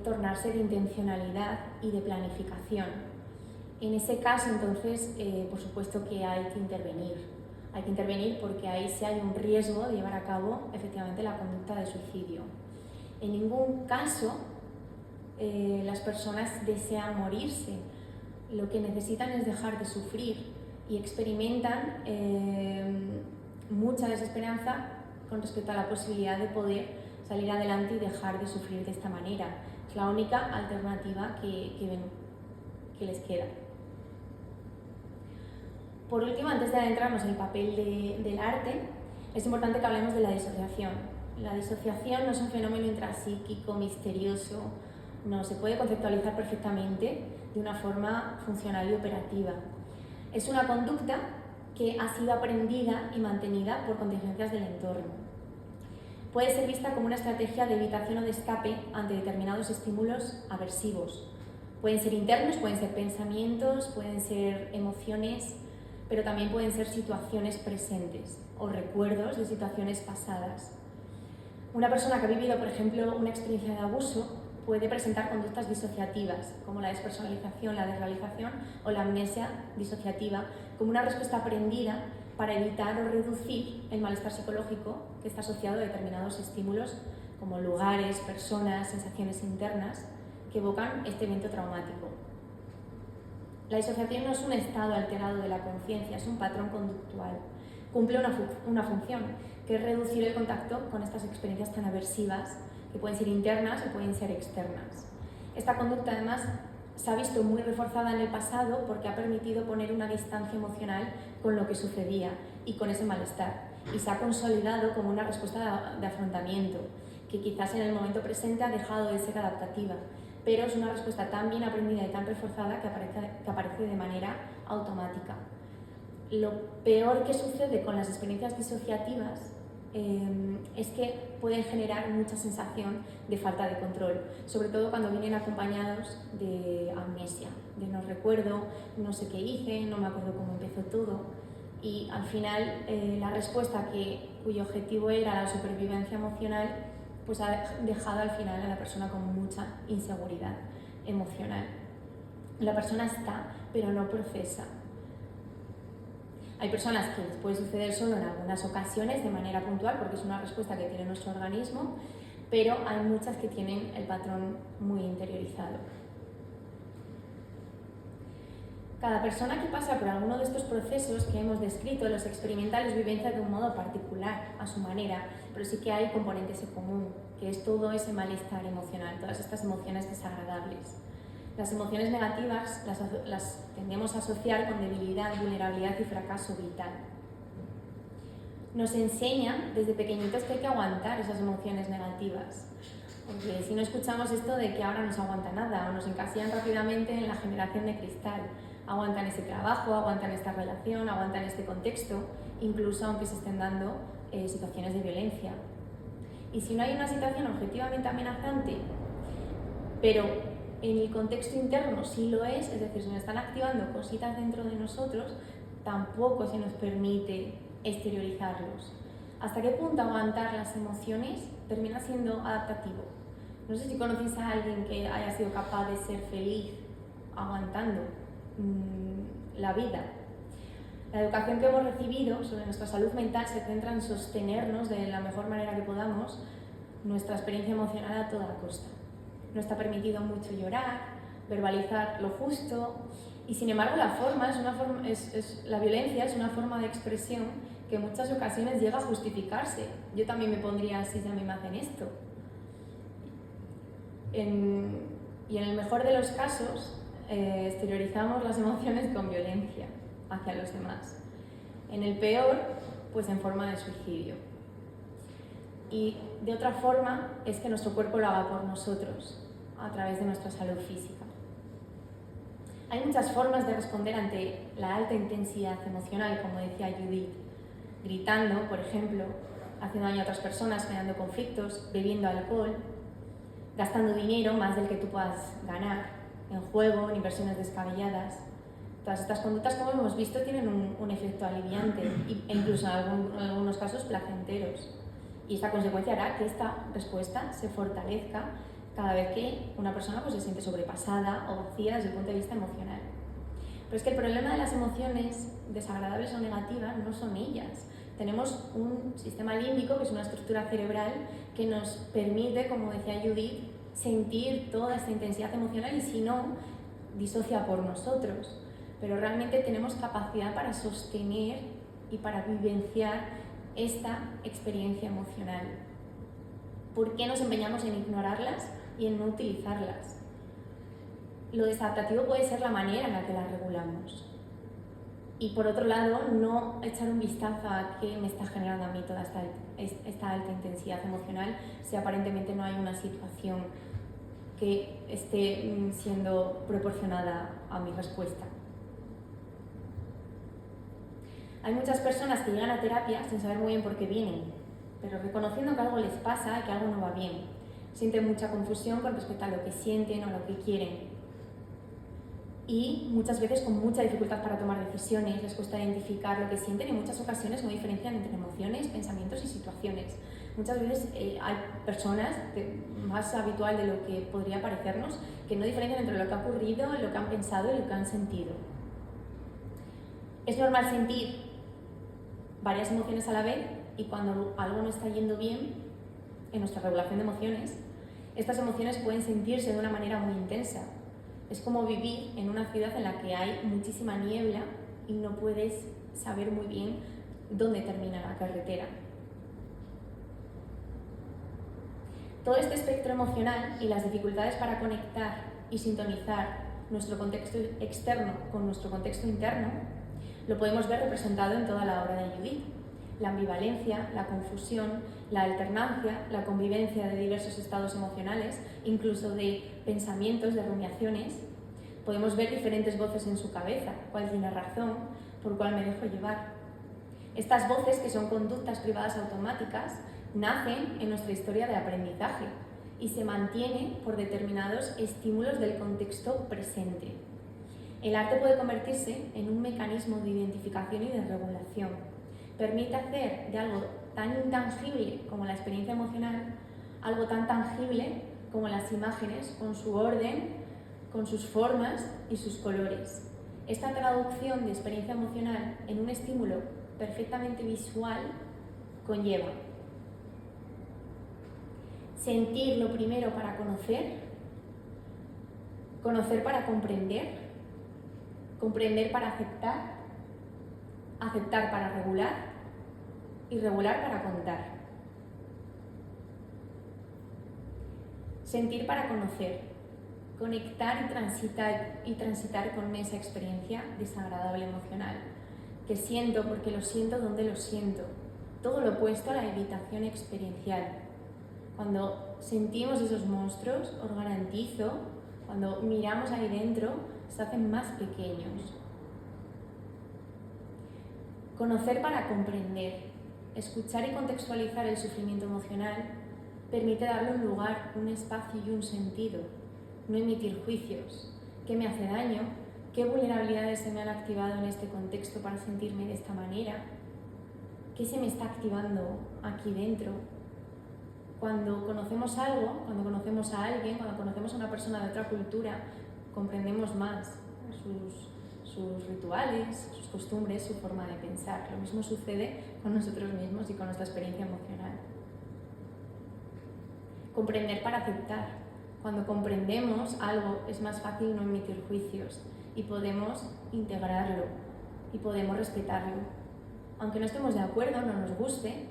tornarse de intencionalidad y de planificación. En ese caso, entonces, por supuesto que hay que intervenir. Hay que intervenir porque ahí sí hay un riesgo de llevar a cabo efectivamente la conducta de suicidio. En ningún caso las personas desean morirse. lo que necesitan es dejar de sufrir y experimentan mucha desesperanza con respecto a la posibilidad de poder salir adelante y dejar de sufrir de esta manera. Es la única alternativa que les queda. Por último, antes de adentrarnos en el papel del arte, es importante que hablemos de la disociación. La disociación no es un fenómeno intrapsíquico, misterioso, no, se puede conceptualizar perfectamente de una forma funcional y operativa. Es una conducta que ha sido aprendida y mantenida por contingencias del entorno. Puede ser vista como una estrategia de evitación o de escape ante determinados estímulos aversivos. Pueden ser internos, pueden ser pensamientos, pueden ser emociones, pero también pueden ser situaciones presentes o recuerdos de situaciones pasadas. Una persona que ha vivido, por ejemplo, una experiencia de abuso puede presentar conductas disociativas, como la despersonalización, la desrealización o la amnesia disociativa, como una respuesta aprendida para evitar o reducir el malestar psicológico que está asociado a determinados estímulos, como lugares, personas, sensaciones internas, que evocan este evento traumático. La disociación no es un estado alterado de la conciencia, es un patrón conductual. Cumple una función, que es reducir el contacto con estas experiencias tan aversivas, que pueden ser internas o pueden ser externas. Esta conducta, además, se ha visto muy reforzada en el pasado porque ha permitido poner una distancia emocional con lo que sucedía y con ese malestar, y se ha consolidado como una respuesta de afrontamiento, que quizás en el momento presente ha dejado de ser adaptativa, pero es una respuesta tan bien aprendida y tan reforzada que aparece de manera automática. Lo peor que sucede con las experiencias disociativas es que pueden generar mucha sensación de falta de control, sobre todo cuando vienen acompañados de amnesia, de no recuerdo, no sé qué hice, no me acuerdo cómo empezó todo, y al final la respuesta cuyo objetivo era la supervivencia emocional, pues ha dejado al final a la persona con mucha inseguridad emocional. La persona está, pero no procesa. Hay personas que les puede suceder solo en algunas ocasiones de manera puntual porque es una respuesta que tiene nuestro organismo, pero hay muchas que tienen el patrón muy interiorizado. Cada persona que pasa por alguno de estos procesos que hemos descrito los experimenta y los vivencia de un modo particular, a su manera, pero sí que hay componentes en común, que es todo ese malestar emocional, todas estas emociones desagradables. Las emociones negativas las tendemos a asociar con debilidad, vulnerabilidad y fracaso vital. Nos enseñan desde pequeñitos que hay que aguantar esas emociones negativas, porque si no escuchamos esto de que ahora no se aguanta nada o nos encasillan rápidamente en la generación de cristal, aguantan ese trabajo, aguantan esta relación, aguantan este contexto, incluso aunque se estén dando situaciones de violencia. Y si no hay una situación objetivamente amenazante, pero en el contexto interno sí lo es decir, se nos están activando cositas dentro de nosotros, tampoco se nos permite exteriorizarlos. ¿Hasta qué punto aguantar las emociones termina siendo adaptativo? No sé si conocéis a alguien que haya sido capaz de ser feliz aguantando la vida. La educación que hemos recibido sobre nuestra salud mental se centra en sostenernos de la mejor manera que podamos nuestra experiencia emocional a toda costa. No está permitido mucho llorar, verbalizar lo justo, y sin embargo la violencia es una forma de expresión que en muchas ocasiones llega a justificarse. Yo también me pondría así si a mí me hacen esto. Y en el mejor de los casos exteriorizamos las emociones con violencia hacia los demás. En el peor, pues en forma de suicidio. Y de otra forma es que nuestro cuerpo lo haga por nosotros, a través de nuestra salud física. Hay muchas formas de responder ante la alta intensidad emocional, como decía Judith, gritando, por ejemplo, haciendo daño a otras personas, creando conflictos, bebiendo alcohol, gastando dinero más del que tú puedas ganar, en juego, en inversiones descabelladas. Todas estas conductas, como hemos visto, tienen un efecto aliviante e incluso en algunos casos placenteros. Y esta consecuencia hará que esta respuesta se fortalezca cada vez que una persona pues, se siente sobrepasada o vacía desde el punto de vista emocional. Pero es que el problema de las emociones desagradables o negativas no son ellas. Tenemos un sistema límbico, que es una estructura cerebral que nos permite, como decía Judith, sentir toda esta intensidad emocional, y si no, disocia por nosotros, pero realmente tenemos capacidad para sostener y para vivenciar esta experiencia emocional. ¿Por qué nos empeñamos en ignorarlas y en no utilizarlas? Lo desadaptativo puede ser la manera en la que las regulamos. Y por otro lado, no echar un vistazo a qué me está generando a mí toda esta alta intensidad emocional si aparentemente no hay una situación que esté siendo proporcionada a mi respuesta. Hay muchas personas que llegan a terapia sin saber muy bien por qué vienen, pero reconociendo que algo les pasa y que algo no va bien. Sienten mucha confusión con respecto a lo que sienten o lo que quieren. Y muchas veces con mucha dificultad para tomar decisiones, les cuesta identificar lo que sienten y en muchas ocasiones no diferencian entre emociones, pensamientos y situaciones. Muchas veces hay personas, más habitual de lo que podría parecernos, que no diferencian entre lo que ha ocurrido, lo que han pensado y lo que han sentido. Es normal sentir varias emociones a la vez y cuando algo no está yendo bien en nuestra regulación de emociones, estas emociones pueden sentirse de una manera muy intensa. Es como vivir en una ciudad en la que hay muchísima niebla y no puedes saber muy bien dónde termina la carretera. Todo este espectro emocional y las dificultades para conectar y sintonizar nuestro contexto externo con nuestro contexto interno lo podemos ver representado en toda la obra de Judith. La ambivalencia, la confusión, la alternancia, la convivencia de diversos estados emocionales, incluso de pensamientos, de rumiaciones. Podemos ver diferentes voces en su cabeza, cuál tiene razón, por cuál me dejo llevar. Estas voces, que son conductas privadas automáticas, nacen en nuestra historia de aprendizaje y se mantienen por determinados estímulos del contexto presente. El arte puede convertirse en un mecanismo de identificación y de regulación. Permite hacer de algo tan intangible como la experiencia emocional, algo tan tangible como las imágenes, con su orden, con sus formas y sus colores. Esta traducción de experiencia emocional en un estímulo perfectamente visual conlleva sentir lo primero para conocer, conocer para comprender, comprender para aceptar, aceptar para regular y regular para contar. Sentir para conocer, conectar y transitar con esa experiencia desagradable emocional, que siento porque lo siento donde lo siento, todo lo opuesto a la evitación experiencial. Cuando sentimos esos monstruos, os garantizo, cuando miramos ahí dentro, se hacen más pequeños. Conocer para comprender, escuchar y contextualizar el sufrimiento emocional permite darle un lugar, un espacio y un sentido, no emitir juicios. ¿Qué me hace daño? ¿Qué vulnerabilidades se me han activado en este contexto para sentirme de esta manera? ¿Qué se me está activando aquí dentro? Cuando conocemos algo, cuando conocemos a alguien, cuando conocemos a una persona de otra cultura, comprendemos más sus rituales, sus costumbres, su forma de pensar. Lo mismo sucede con nosotros mismos y con nuestra experiencia emocional. Comprender para aceptar. Cuando comprendemos algo es más fácil no emitir juicios y podemos integrarlo y podemos respetarlo. Aunque no estemos de acuerdo, no nos guste,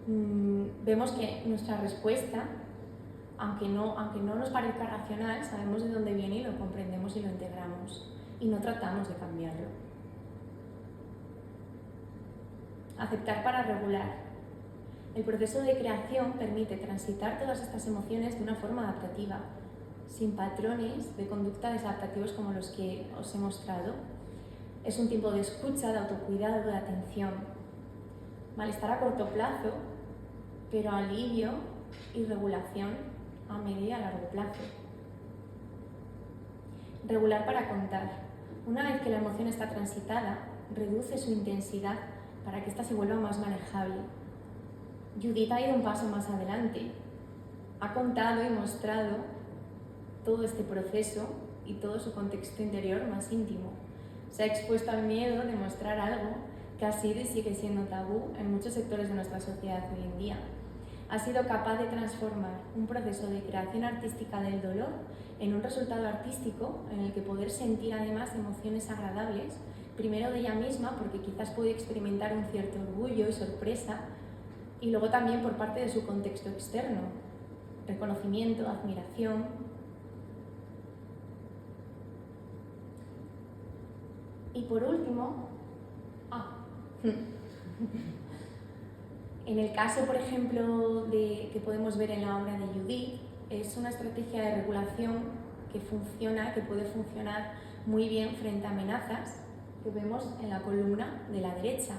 vemos que nuestra respuesta, aunque no nos parezca racional, sabemos de dónde viene y lo comprendemos y lo integramos y no tratamos de cambiarlo. Aceptar para regular. El proceso de creación permite transitar todas estas emociones de una forma adaptativa, sin patrones de conducta desadaptativos como los que os he mostrado. Es un tiempo de escucha, de autocuidado, de atención. Malestar a corto plazo, pero alivio y regulación a medio y a largo plazo. Regular para contar. Una vez que la emoción está transitada, reduce su intensidad para que ésta se vuelva más manejable. Judith ha ido un paso más adelante. Ha contado y mostrado todo este proceso y todo su contexto interior más íntimo. Se ha expuesto al miedo de mostrar algo que ha sido y sigue siendo tabú en muchos sectores de nuestra sociedad hoy en día. ha sido capaz de transformar un proceso de creación artística del dolor en un resultado artístico en el que poder sentir además emociones agradables, primero de ella misma, porque quizás puede experimentar un cierto orgullo y sorpresa, y luego también por parte de su contexto externo, reconocimiento, admiración. Y por último, en el caso, por ejemplo, que podemos ver en la obra de Judith, es una estrategia de regulación que puede funcionar muy bien frente a amenazas que vemos en la columna de la derecha,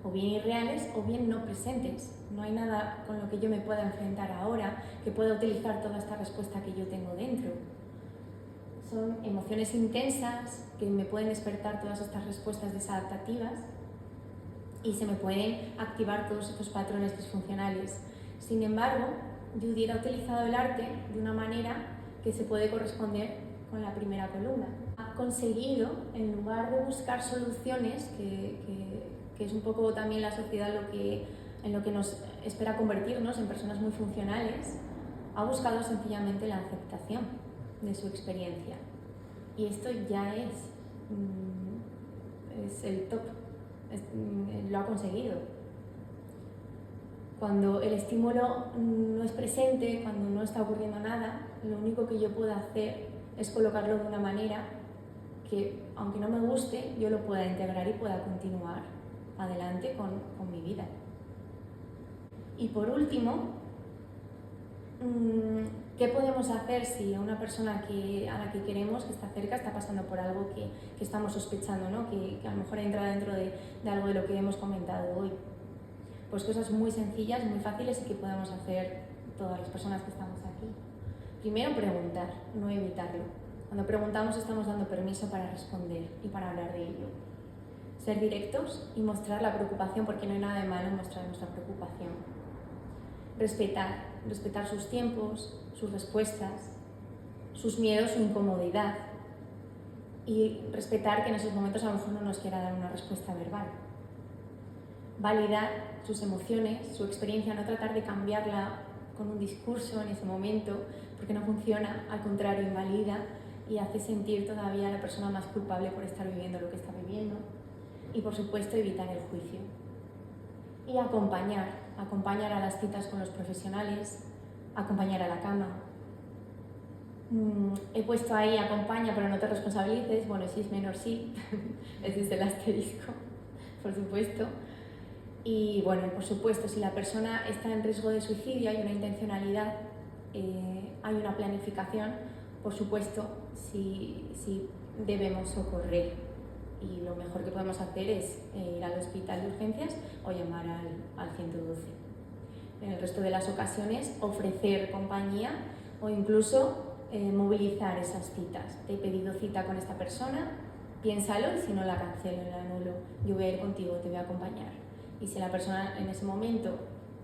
o bien irreales o bien no presentes. No hay nada con lo que yo me pueda enfrentar ahora que pueda utilizar toda esta respuesta que yo tengo dentro. Son emociones intensas que me pueden despertar todas estas respuestas desadaptativas y se me pueden activar todos estos patrones disfuncionales. Sin embargo, Judith ha utilizado el arte de una manera que se puede corresponder con la primera columna. Ha conseguido, en lugar de buscar soluciones, que es un poco también la sociedad en lo que nos espera convertirnos en personas muy funcionales, ha buscado sencillamente la aceptación de su experiencia. Y esto ya es el top, lo ha conseguido. Cuando el estímulo no es presente, cuando no está ocurriendo nada, lo único que yo puedo hacer es colocarlo de una manera que, aunque no me guste, yo lo pueda integrar y pueda continuar adelante con mi vida. Y por último, ¿qué podemos hacer si a una persona a la que queremos, que está cerca, está pasando por algo que estamos sospechando, ¿no? que a lo mejor entra dentro de algo de lo que hemos comentado hoy? Pues cosas muy sencillas, muy fáciles y que podemos hacer todas las personas que estamos aquí. Primero, preguntar, no evitarlo. Cuando preguntamos estamos dando permiso para responder y para hablar de ello. Ser directos y mostrar la preocupación, porque no hay nada de malo en mostrar nuestra preocupación. Respetar sus tiempos, sus respuestas, sus miedos, su incomodidad. Y respetar que en esos momentos a lo mejor no nos quiera dar una respuesta verbal. Validar sus emociones, su experiencia, no tratar de cambiarla con un discurso en ese momento, porque no funciona, al contrario, invalida y hace sentir todavía a la persona más culpable por estar viviendo lo que está viviendo. Y por supuesto, evitar el juicio. Y acompañar a las citas con los profesionales, acompañar a la cama. He puesto ahí acompaña, pero no te responsabilices. Bueno, si es menor, sí. Ese es el asterisco, por supuesto. Y bueno, por supuesto, si la persona está en riesgo de suicidio, hay una intencionalidad, hay una planificación, por supuesto, si debemos socorrer. Y lo mejor que podemos hacer es ir al hospital de urgencias o llamar al 112. En el resto de las ocasiones, ofrecer compañía o incluso movilizar esas citas. Te he pedido cita con esta persona, piénsalo y si no la cancelo, la anulo. Yo voy a ir contigo, te voy a acompañar. Y si la persona en ese momento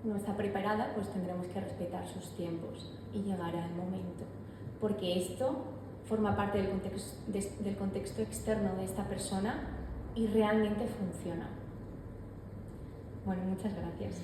no está preparada, pues tendremos que respetar sus tiempos y llegará el momento. Porque esto forma parte del contexto externo de esta persona y realmente funciona. Bueno, muchas gracias.